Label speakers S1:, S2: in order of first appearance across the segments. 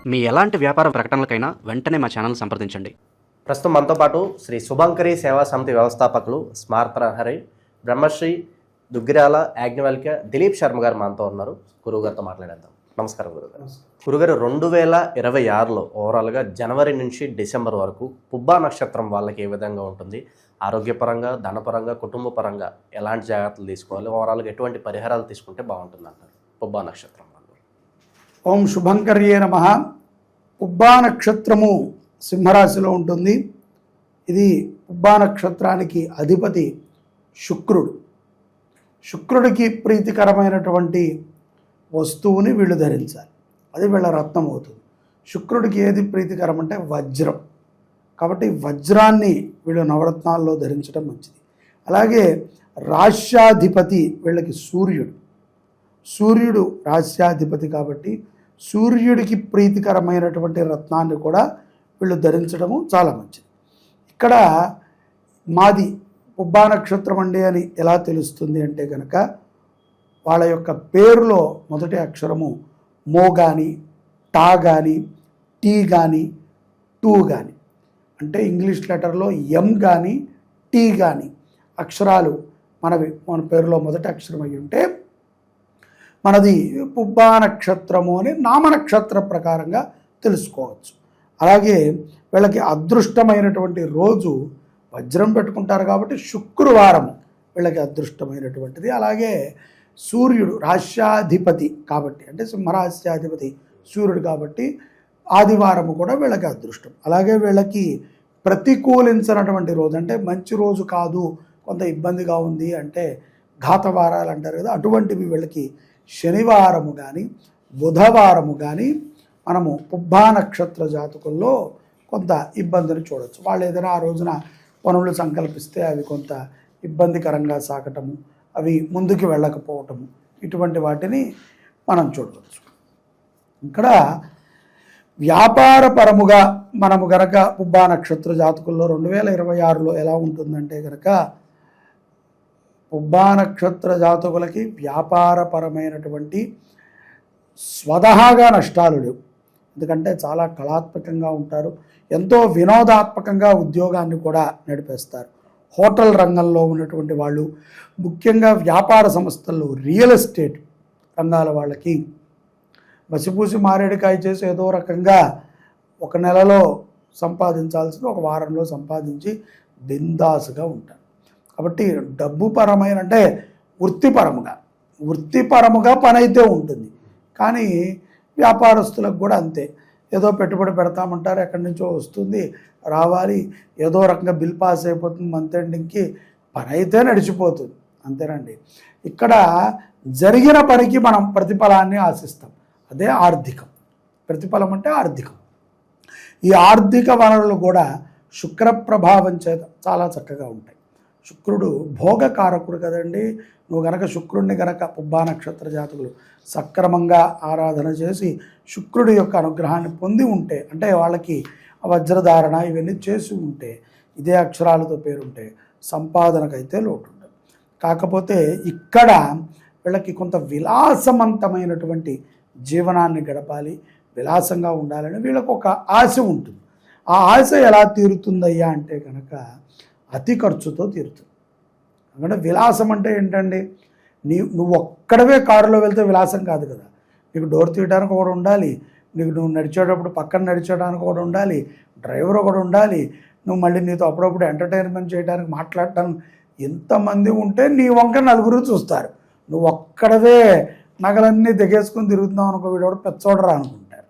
S1: మీ ఎలాంటి వ్యాపార ప్రకటనలకైనా వెంటనే మా ఛానల్ సంప్రదించండి.
S2: ప్రస్తుతం మనతో పాటు శ్రీ శుభంకరి సేవా సమితి వ్యవస్థాపకులు స్మార్త హరి బ్రహ్మశ్రీ దుగ్గిరాల యాజ్ఞవల్క్య దిలీప్ శర్మ గారు మనతో ఉన్నారు. గురువు గారితో మాట్లాడేద్దాం. నమస్కారం గురుగారు. గురుగారు, 2026లో ఓవరాల్గా జనవరి నుంచి డిసెంబర్ వరకు పుబ్బా నక్షత్రం వాళ్ళకి ఏ విధంగా ఉంటుంది? ఆరోగ్యపరంగా, ధనపరంగా, కుటుంబ పరంగా ఎలాంటి జాగ్రత్తలు తీసుకోవాలి? ఓవరాల్గా ఎటువంటి పరిహారాలు తీసుకుంటే బాగుంటుంది అంటారు పుబ్బా నక్షత్రం వాళ్ళు?
S3: ఓం శుభంకర్యే నమః. పుబ్బా నక్షత్రము సింహరాశిలో ఉంటుంది. ఇది పుబ్బా నక్షత్రానికి అధిపతి శుక్రుడు. శుక్రుడికి ప్రీతికరమైనటువంటి వస్తువుని వీళ్ళు ధరించాలి. అది వీళ్ళ రత్నం అవుతుంది. శుక్రుడికి ఏది ప్రీతికరం అంటే వజ్రం. కాబట్టి వజ్రాన్ని వీళ్ళు నవరత్నాల్లో ధరించడం మంచిది. అలాగే రాశ్యాధిపతి వీళ్ళకి సూర్యుడు. సూర్యుడు రాశ్యాధిపతి కాబట్టి సూర్యుడికి ప్రీతికరమైనటువంటి రత్నాన్ని కూడా వీళ్ళు ధరించడము చాలా మంచిది. ఇక్కడ మాది పుబ్బా నక్షత్రం అండి అని ఎలా తెలుస్తుంది అంటే కనుక వాళ్ళ యొక్క పేరులో మొదటి అక్షరము మో కానీ, టా కానీ, టీ కానీ, టూ కానీ, అంటే ఇంగ్లీష్ లెటర్లో ఎం కానీ, టీ కానీ అక్షరాలు మన పేరులో మొదటి అక్షరం అయి ఉంటే మనది పుబ్బా నక్షత్రము అని నామనక్షత్ర ప్రకారంగా తెలుసుకోవచ్చు. అలాగే వీళ్ళకి అదృష్టమైనటువంటి రోజు వజ్రం పెట్టుకుంటారు కాబట్టి శుక్రవారం వీళ్ళకి అదృష్టమైనటువంటిది. అలాగే సూర్యుడు రాశ్యాధిపతి కాబట్టి, అంటే సింహరాశ్యాధిపతి సూర్యుడు కాబట్టి ఆదివారము కూడా వీళ్ళకి అదృష్టం. అలాగే వీళ్ళకి ప్రతికూలించినటువంటి రోజు, అంటే మంచి రోజు కాదు, కొంత ఇబ్బందిగా ఉంది అంటే ఘాతవారాలు అంటారు కదా, అటువంటివి వీళ్ళకి శనివారము కానీ, బుధవారము కానీ మనము పుబ్బా నక్షత్ర జాతకుల్లో కొంత ఇబ్బందిని చూడవచ్చు. వాళ్ళు ఏదైనా ఆ రోజున పనులు సంకల్పిస్తే అవి కొంత ఇబ్బందికరంగా సాగటము, అవి ముందుకు వెళ్ళకపోవటము, ఇటువంటి వాటిని మనం చూడవచ్చు. ఇక్కడ వ్యాపారపరముగా మనము గనక పుబ్బా నక్షత్ర జాతకుల్లో 2026లో ఎలా ఉంటుందంటే కనుక పుబ్బా నక్షత్ర జాతకులకి వ్యాపారపరమైనటువంటి స్వతహాగా నష్టాలు లేవు. ఎందుకంటే చాలా కళాత్మకంగా ఉంటారు, ఎంతో వినోదాత్మకంగా ఉద్యోగాన్ని కూడా నడిపేస్తారు. హోటల్ రంగంలో ఉన్నటువంటి వాళ్ళు, ముఖ్యంగా వ్యాపార సంస్థల్లో రియల్ ఎస్టేట్ రంగాల వాళ్ళకి మసిపూసి మారేడుకాయ చేసి ఏదో రకంగా ఒక నెలలో సంపాదించాల్సింది ఒక వారంలో సంపాదించి బిందాసుగా ఉంటారు. కాబట్టి డబ్బు పరమైన అంటే వృత్తిపరముగా పని అయితే ఉంటుంది. కానీ వ్యాపారస్తులకు కూడా అంతే, ఏదో పెట్టుబడి పెడతామంటారు, ఎక్కడి నుంచో వస్తుంది, రావాలి, ఏదో రకంగా బిల్ పాస్ అయిపోతుంది, మంత్ ఎండింగ్కి పని అయితే నడిచిపోతుంది, అంతేనండి. ఇక్కడ జరిగిన పనికి మనం ప్రతిఫలాన్ని ఆశిస్తాం, అదే ఆర్థికం. ప్రతిఫలం అంటే ఆర్థికం. ఈ ఆర్థిక వనరులు కూడా శుక్ర ప్రభావం చేత చాలా చక్కగా ఉంటాయి. శుక్రుడు భోగకారకుడు కదండి. నువ్వు గనక శుక్రుడిని గనక పుబ్బా నక్షత్ర జాతకులు సక్రమంగా ఆరాధన చేసి శుక్రుడి యొక్క అనుగ్రహాన్ని పొంది ఉంటే, అంటే వాళ్ళకి వజ్రధారణ ఇవన్నీ చేసి ఉంటే, ఇదే అక్షరాలతో పేరుంటే సంపాదనకైతే లోటు ఉండదు. కాకపోతే ఇక్కడ వీళ్ళకి కొంత విలాసవంతమైనటువంటి జీవనాన్ని గడపాలి, విలాసంగా ఉండాలని వీళ్ళకు ఒక ఆశ ఉంటుంది. ఆ ఆశ ఎలా తీరుతుందయ్యా అంటే కనుక అతి ఖర్చుతో తీరుతుంది. ఎందుకంటే విలాసం అంటే ఏంటండి, నువ్వు ఒక్కడవే కారులో వెళ్తే విలాసం కాదు కదా. నీకు డోర్ తీయడానికి ఒకటి ఉండాలి, నువ్వు నడిచేటప్పుడు పక్కన నడిచేయడానికి ఒకటి ఉండాలి, డ్రైవర్ ఒకటి ఉండాలి, నువ్వు మళ్ళీ నీతో అప్పుడప్పుడు ఎంటర్టైన్మెంట్ చేయడానికి మాట్లాడటానికి ఎంతమంది ఉంటే నీ వంక నలుగురు చూస్తారు. నువ్వు ఒక్కడవే నగలన్నీ దిగేసుకుని తిరుగుతున్నావు అనుకో, వీడోడు పెచ్చోడరా అనుకుంటారు.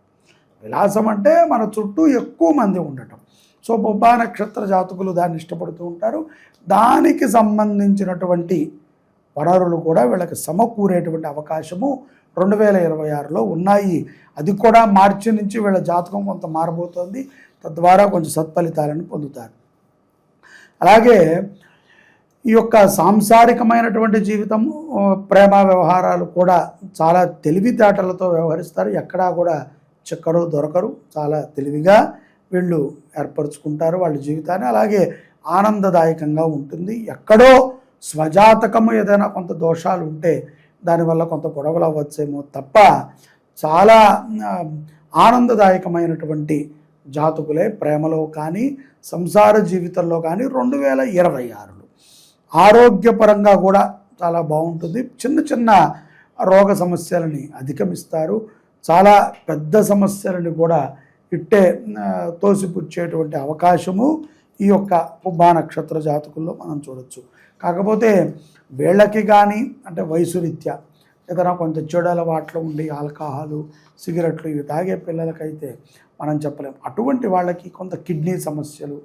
S3: విలాసం అంటే మన చుట్టూ ఎక్కువ మంది ఉండటం. సో పుబ్బా నక్షత్ర జాతకులు దాన్ని ఇష్టపడుతూ ఉంటారు. దానికి సంబంధించినటువంటి వనరులు కూడా వీళ్ళకి సమకూరేటువంటి అవకాశము 2026లో ఉన్నాయి. అది కూడా మార్చి నుంచి వీళ్ళ జాతకం కొంత మారబోతోంది. తద్వారా కొంచెం సత్ఫలితాలను పొందుతారు. అలాగే ఈ యొక్క సాంసారికమైనటువంటి జీవితం, ప్రేమ వ్యవహారాలు కూడా చాలా తెలివితేటలతో వ్యవహరిస్తారు. ఎక్కడా కూడా చిక్కరు దొరకరు, చాలా తెలివిగా వీళ్ళు ఏర్పరచుకుంటారు వాళ్ళ జీవితాన్ని. అలాగే ఆనందదాయకంగా ఉంటుంది. ఎక్కడో స్వజాతకము ఏదైనా కొంత దోషాలు ఉంటే దానివల్ల కొంత గొడవలు అవ్వచ్చేమో తప్ప చాలా ఆనందదాయకమైనటువంటి జాతకులే ప్రేమలో కానీ సంసార జీవితంలో కానీ 2026లో ఆరోగ్యపరంగా కూడా చాలా బాగుంటుంది. చిన్న చిన్న రోగ సమస్యలని అధిగమిస్తారు. చాలా పెద్ద సమస్యలని కూడా ఇట్టే తోసిపుచ్చేటువంటి అవకాశము ఈ యొక్క పుబ్బా నక్షత్ర జాతకుల్లో మనం చూడొచ్చు. కాకపోతే వీళ్ళకి కానీ అంటే వయసు రీత్యా ఏదైనా కొంచెం చెడు అలవాట్లు ఉండి ఆల్కహాలు సిగరెట్లు ఇవి తాగే పిల్లలకైతే మనం చెప్పలేం. అటువంటి వాళ్ళకి కొంత కిడ్నీ సమస్యలు,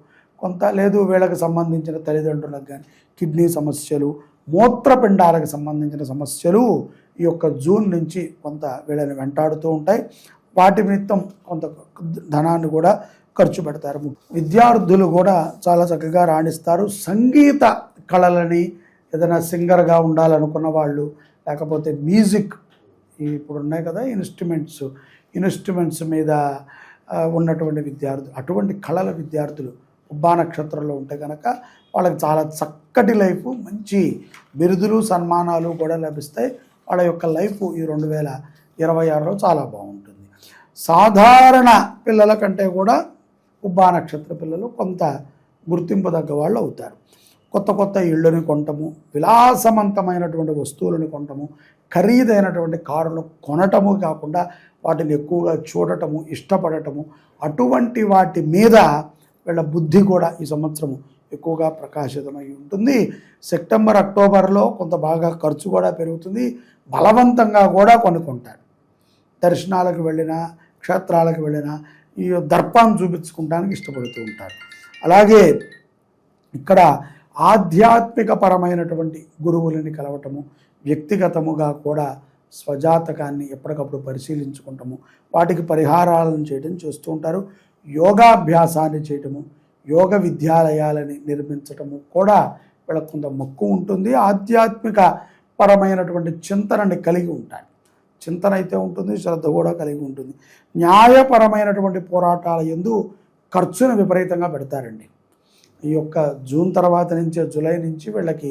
S3: కొంత లేదు వీళ్ళకి సంబంధించిన తల్లిదండ్రులకు కానీ కిడ్నీ సమస్యలు, మూత్రపిండాలకు సంబంధించిన సమస్యలు ఈ యొక్క జూన్ నుంచి కొంత వీళ్ళని వెంటాడుతూ ఉంటాయి. వాటి నిమిత్తం కొంత ధనాన్ని కూడా ఖర్చు పెడతారు. విద్యార్థులు కూడా చాలా చక్కగా రాణిస్తారు. సంగీత కళలని ఏదైనా సింగర్గా ఉండాలనుకున్న వాళ్ళు, లేకపోతే మ్యూజిక్ ఇప్పుడు ఉన్నాయి కదా ఇన్స్ట్రుమెంట్స్ మీద ఉన్నటువంటి విద్యార్థులు, అటువంటి కళల విద్యార్థులు పుబ్బా నక్షత్రంలో ఉంటే కనుక వాళ్ళకి చాలా చక్కటి లైఫ్, మంచి బిరుదులు సన్మానాలు కూడా లభిస్తాయి. వాళ్ళ యొక్క లైఫ్ ఈ 2026లో చాలా బాగుంటుంది. సాధారణ పిల్లల కంటే కూడా పుబ్బా నక్షత్ర పిల్లలు కొంత గుర్తింపు తగ్గ వాళ్ళు అవుతారు. కొత్త కొత్త ఇళ్ళని కొనటము, విలాసవంతమైనటువంటి వస్తువులను కొనటము, ఖరీదైనటువంటి కారులు కొనటము కాకుండా వాటిని ఎక్కువగా చూడటము, ఇష్టపడటము, అటువంటి వాటి మీద వీళ్ళ బుద్ధి కూడా ఈ సంవత్సరము ఎక్కువగా ప్రకాశితమై ఉంటుంది. సెప్టెంబర్ అక్టోబర్లో కొంత బాగా ఖర్చు కూడా పెరుగుతుంది. బలవంతంగా కూడా కొనుక్కుంటారు. దర్శనాలకు వెళ్ళినా క్షేత్రాలకు వెళ్ళినా ఈ దర్పాన్ని చూపించుకోవడానికి ఇష్టపడుతూ ఉంటారు. అలాగే ఇక్కడ ఆధ్యాత్మిక పరమైనటువంటి గురువులని కలవటము, వ్యక్తిగతముగా కూడా స్వజాతకాన్ని ఎప్పటికప్పుడు పరిశీలించుకుంటాము, వాటికి పరిహారాలను చేయడం చేస్తూ ఉంటారు. యోగాభ్యాసాన్ని చేయటము, యోగ విద్యాలయాలని నిర్మించటము కూడా వీళ్ళకు కొంత మక్కువ ఉంటుంది. ఆధ్యాత్మిక పరమైనటువంటి చింతనని కలిగి ఉంటారు. చింతన అయితే ఉంటుంది, శ్రద్ధ కూడా కలిగి ఉంటుంది. న్యాయపరమైనటువంటి పోరాటాల యందు ఖర్చును విపరీతంగా పెడతారండి. ఈ యొక్క జూన్ తర్వాత నుంచే జూలై నుంచి వీళ్ళకి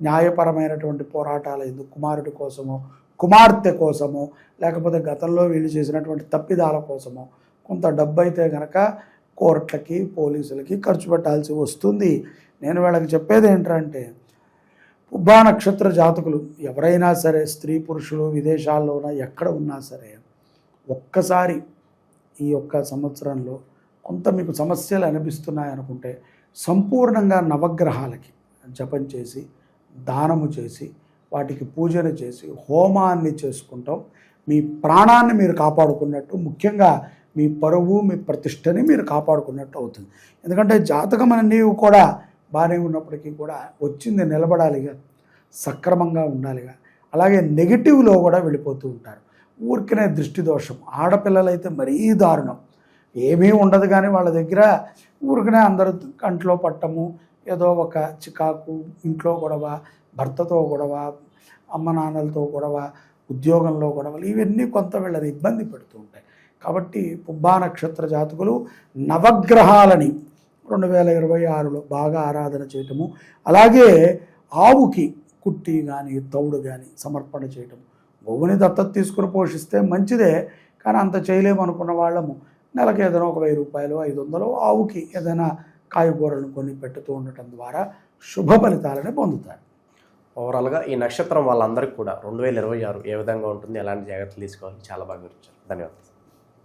S3: న్యాయపరమైనటువంటి పోరాటాల యందు కుమారుడి కోసమో, కుమార్తె కోసమో, లేకపోతే గతంలో వీళ్ళు చేసినటువంటి తప్పిదాల కోసమో కొంత డబ్బు అయితే కనుక కోర్టులకి పోలీసులకి ఖర్చు పెట్టాల్సి వస్తుంది. నేను వీళ్ళకి చెప్పేది ఏంటంటే పుబ్బా నక్షత్ర జాతకులు ఎవరైనా సరే, స్త్రీ పురుషులు విదేశాల్లోనా ఎక్కడ ఉన్నా సరే, ఒక్కసారి ఈ యొక్క సంవత్సరంలో కొంత మీకు సమస్యలు అనిపిస్తున్నాయనుకుంటే సంపూర్ణంగా నవగ్రహాలకి జపం చేసి, దానము చేసి, వాటికి పూజను చేసి, హోమాన్ని చేసుకుంటాం. మీ ప్రాణాన్ని మీరు కాపాడుకున్నట్టు, ముఖ్యంగా మీ పరువు మీ ప్రతిష్టని మీరు కాపాడుకున్నట్టు అవుతుంది. ఎందుకంటే జాతకం అనేవి కూడా బాగానే ఉన్నప్పటికీ కూడా వచ్చింది నిలబడాలిగా, సక్రమంగా ఉండాలిగా. అలాగే నెగిటివ్లో కూడా వెళ్ళిపోతూ ఉంటారు. ఊరికనే దృష్టి దోషం. ఆడపిల్లలైతే మరీ దారుణం. ఏమీ ఉండదు కానీ వాళ్ళ దగ్గర ఊరికనే అందరూ కంట్లో పట్టము, ఏదో ఒక చికాకు, ఇంట్లో గొడవ, భర్తతో గొడవ, అమ్మ నాన్నలతో గొడవ, ఉద్యోగంలో గొడవలు, ఇవన్నీ కొంత వీళ్ళని ఇబ్బంది పెడుతూ ఉంటాయి. కాబట్టి పుబ్బా నక్షత్ర జాతకులు నవగ్రహాలని 2026లో బాగా ఆరాధన చేయటము, అలాగే ఆవుకి కుట్టి కానీ తౌడు కానీ సమర్పణ చేయటం. గోవుని దత్తత తీసుకుని పోషిస్తే మంచిదే, కానీ అంత చేయలేమనుకున్న వాళ్ళము నెలకు ఏదైనా ఒక 1000 రూపాయలు 500 ఆవుకి ఏదైనా కాయగూరలను కొని పెట్టుతూ ఉండటం ద్వారా శుభ ఫలితాలను పొందుతారు.
S2: ఓవరాల్గా ఈ నక్షత్రం వాళ్ళందరికీ కూడా 2026 ఏ విధంగా ఉంటుంది, ఎలాంటి జాగ్రత్తలు తీసుకోవాలి, చాలా బాగా వివరించారు. ధన్యవాదాలు.